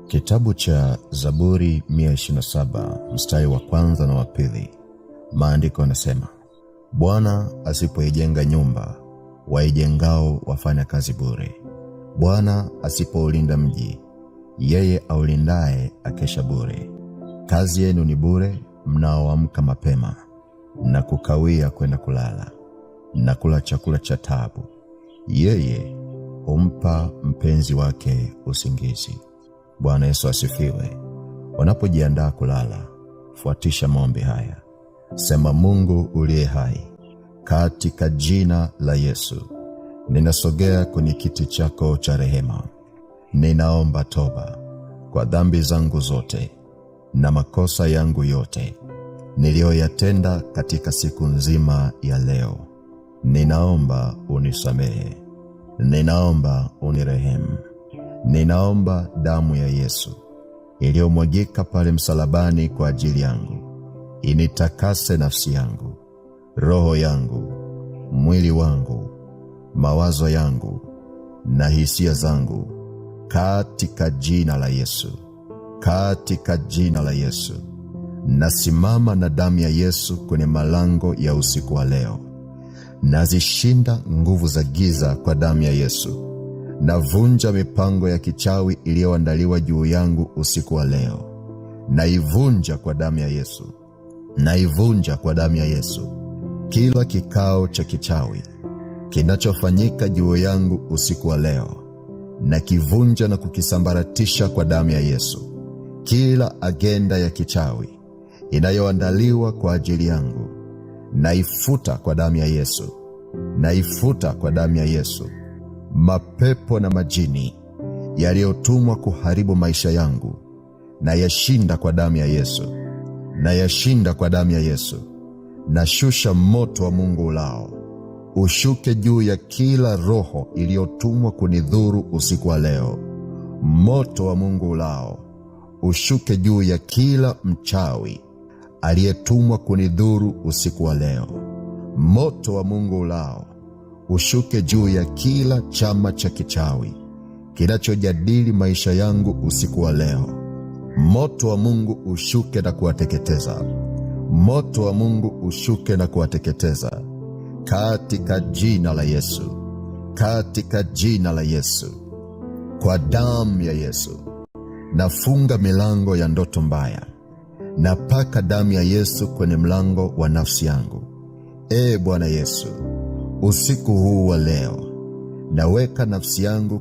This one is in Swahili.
Kitabu cha Zaburi 127 mstari wa kwanza na wa pili. Maandiko yanasema, Bwana asipoijenga nyumba, waijengao wafanya kazi bure. Bwana asipoulinda mji, yeye aulindaye akesha bure. Kazi yenu ni bure mnaoamka mapema na kukawia kwenda kulala na kula chakula cha taabu. Yeye humpa mpenzi wake usingizi. Bwana Yesu asifiwe. Wanapojiandaa kulala, fuatisha maombi haya. Sema: Mungu uliye hai, katika jina la Yesu, ninasogea kwenye kiti chako cha rehema. Ninaomba toba kwa dhambi zangu zote na makosa yangu yote niliyoyatenda katika siku nzima ya leo. Ninaomba unisamehe. Ninaomba unirehemu. Ninaomba damu ya Yesu iliyomwagika pale msalabani kwa ajili yangu initakase nafsi yangu, roho yangu, mwili wangu, mawazo yangu na hisia zangu, katika jina la Yesu. Katika jina la Yesu, nasimama na damu ya Yesu kwenye malango ya usiku wa leo. Nazishinda nguvu za giza kwa damu ya Yesu. Navunja mipango ya kichawi iliyoandaliwa juu yangu usiku wa leo. Naivunja kwa damu ya Yesu. Naivunja kwa damu ya Yesu. Kila kikao cha kichawi kinachofanyika juu yangu usiku wa leo, nakivunja na kukisambaratisha kwa damu ya Yesu. Kila agenda ya kichawi inayoandaliwa kwa ajili yangu, naifuta kwa damu ya Yesu. Naifuta kwa damu ya Yesu. Mapepo na majini yaliyotumwa kuharibu maisha yangu, nayashinda kwa damu ya Yesu. Nayashinda kwa damu ya Yesu. Nashusha moto wa Mungu ulao ushuke juu ya kila roho iliyotumwa kunidhuru usiku wa leo. Moto wa Mungu ulao ushuke juu ya kila mchawi aliyetumwa kunidhuru usiku wa leo. Moto wa Mungu ulao ushuke juu ya kila chama cha kichawi kinachojadili maisha yangu usiku wa leo. Moto wa Mungu ushuke na kuwateketeza. Moto wa Mungu ushuke na kuwateketeza katika jina la Yesu. Katika jina la Yesu. Kwa damu ya Yesu nafunga milango ya ndoto mbaya. Napaka damu ya Yesu kwenye mlango wa nafsi yangu. Bwana Yesu, usiku huu wa leo naweka nafsi yangu